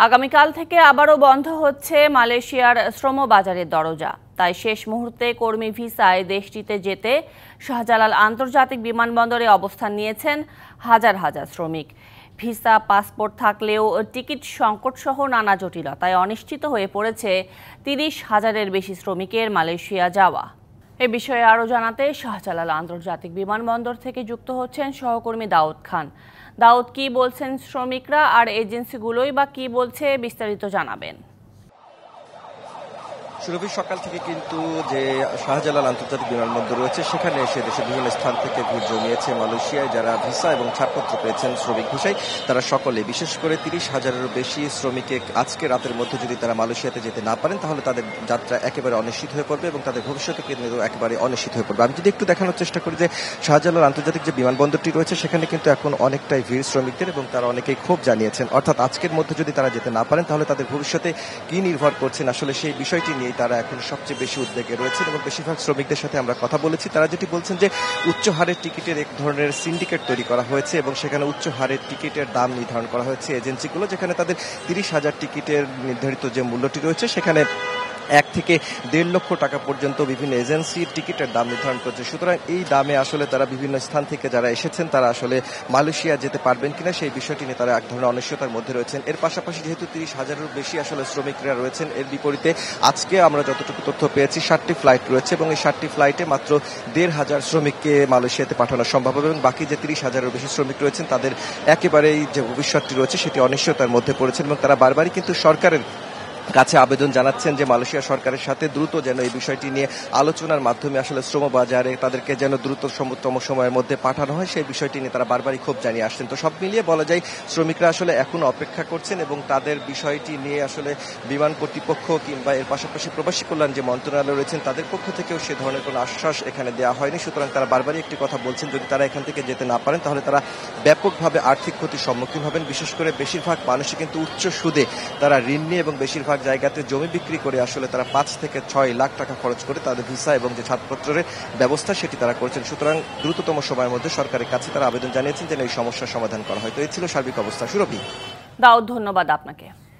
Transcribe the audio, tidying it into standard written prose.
আগামীকাল থেকে আবারও বন্ধ হচ্ছে মালয়েশিয়ার শ্রম বাজারের দরজা। তাই শেষ মুহূর্তে কর্মী ভিসায় দেশটিতে যেতে শাহজালাল আন্তর্জাতিক বিমানবন্দরে অবস্থান নিয়েছেন হাজার হাজার শ্রমিক। ভিসা পাসপোর্ট থাকলেও টিকিট সংকটসহ নানা জটিলতায় অনিশ্চিত হয়ে পড়েছে ৩০,০০০-এর বেশি শ্রমিকের মালয়েশিয়া যাওয়া। এ বিষয়ে আরও জানাতে শাহজালাল আন্তর্জাতিক বিমানবন্দর থেকে যুক্ত হচ্ছেন সহকর্মী দাউদ খান। দাউদ, কি বলছেন শ্রমিকরা আর এজেন্সিগুলোই বা কি বলছে, বিস্তারিত জানাবেন। সুরভি, সকাল থেকে কিন্তু যে শাহজালাল আন্তর্জাতিক বিমানবন্দর রয়েছে সেখানে এসে দেশের বিভিন্ন স্থান থেকে ভিড় জমিয়েছে মালয়েশিয়ায় যারা ভিসা এবং ছাড়পত্র পেয়েছেন শ্রমিক ভিসায় তারা সকলে, বিশেষ করে ৩০,০০০-এরও বেশি শ্রমিকে আজকে রাতের মধ্যে যদি তারা মালয়েশিয়াতে যেতে না পারেন তাহলে তাদের যাত্রা একেবারে অনিশ্চিত হয়ে পড়বে এবং তাদের ভবিষ্যতে কেন্দ্র একেবারে অনিশ্চিত হয়ে পড়বে। আমি যদি একটু দেখানোর চেষ্টা করি যে শাহজালাল আন্তর্জাতিক যে বিমানবন্দরটি রয়েছে সেখানে কিন্তু এখন অনেকটাই ভিড় শ্রমিকদের এবং তারা অনেকেই ক্ষোভ জানিয়েছেন, অর্থাৎ আজকের মধ্যে যদি তারা যেতে না পারেন তাহলে তাদের ভবিষ্যতে কি নির্ভর করছেন আসলে সেই বিষয়টি নিয়ে তারা এখন সবচেয়ে বেশি উদ্বেগে রয়েছেন। এবং বেশিরভাগ শ্রমিকদের সাথে আমরা কথা বলেছি, তারা যেটি বলছেন যে উচ্চ হারের টিকিটের এক ধরনের সিন্ডিকেট তৈরি করা হয়েছে এবং সেখানে উচ্চ হারের টিকিটের দাম নির্ধারণ করা হয়েছে এজেন্সিগুলো, যেখানে তাদের ৩০,০০০ টিকিটের নির্ধারিত যে মূল্যটি রয়েছে সেখানে ১ থেকে ১.৫ লক্ষ টাকা পর্যন্ত বিভিন্ন এজেন্সির টিকিটের দাম নির্ধারণ করছে। সুতরাং এই দামে আসলে তারা বিভিন্ন স্থান থেকে যারা এসেছেন তারা আসলে মালয়েশিয়া যেতে পারবেন কিনা সেই বিষয়টি নিয়ে তারা এক ধরনের অনিশ্চয়তার মধ্যে রয়েছেন। এর পাশাপাশি যেহেতু ৩০,০০০-এরও বেশি আসলে শ্রমিকরা রয়েছেন, এর বিপরীতে আজকে আমরা যতটুকু তথ্য পেয়েছি ৭টি ফ্লাইট রয়েছে এবং এই ৭টি ফ্লাইটে মাত্র ১,৫০০ শ্রমিককে মালয়েশিয়াতে পাঠানো সম্ভব হবে এবং বাকি যে ৩০,০০০-এরও বেশি শ্রমিক রয়েছেন তাদের একেবারেই যে ভবিষ্যৎটি রয়েছে সেটি অনিশ্চয়তার মধ্যে পড়েছেন এবং তারা বারবারই কিন্তু সরকারের কাছে আবেদন জানাচ্ছেন যে মালয়েশিয়া সরকারের সাথে দ্রুত যেন এই বিষয়টি নিয়ে আলোচনার মাধ্যমে আসলে শ্রম বাজারে তাদেরকে যেন দ্রুততম সময়ের মধ্যে পাঠানো হয় সেই বিষয়টি নিয়ে তারা বারবারই ক্ষোভ জানিয়ে আসছেন। তো সব মিলিয়ে বলা যায় শ্রমিকরা আসলে এখন অপেক্ষা করছেন এবং তাদের বিষয়টি নিয়ে আসলে বিমান কর্তৃপক্ষ কিংবা এর পাশাপাশি প্রবাসী কল্যাণ যে মন্ত্রণালয় রয়েছেন তাদের পক্ষ থেকেও সে ধরনের কোনো আশ্বাস এখানে দেওয়া হয়নি। সুতরাং তারা বারবারই একটি কথা বলছেন, যদি তারা এখান থেকে যেতে না পারেন তাহলে তারা ব্যাপকভাবে আর্থিক ক্ষতির সম্মুখীন হবেন। বিশেষ করে বেশিরভাগ মানুষই কিন্তু উচ্চ সুদে তারা ঋণ নিয়ে এবং বেশিরভাগ জায়গাতে জমি বিক্রি করে আসলে তারা ৫ থেকে ৬ লাখ টাকা খরচ করে তাদের ভিসা এবং যে ছাড়পত্রের ব্যবস্থা সেটি তারা করছেন। সুতরাং দ্রুততম সময়ের মধ্যে সরকারের কাছে তারা আবেদন জানিয়েছেন যেন এই সমস্যার সমাধান করা হয়। তো এই ছিল সার্বিক অবস্থা। সুরভি। দাউদ, ধন্যবাদ আপনাকে।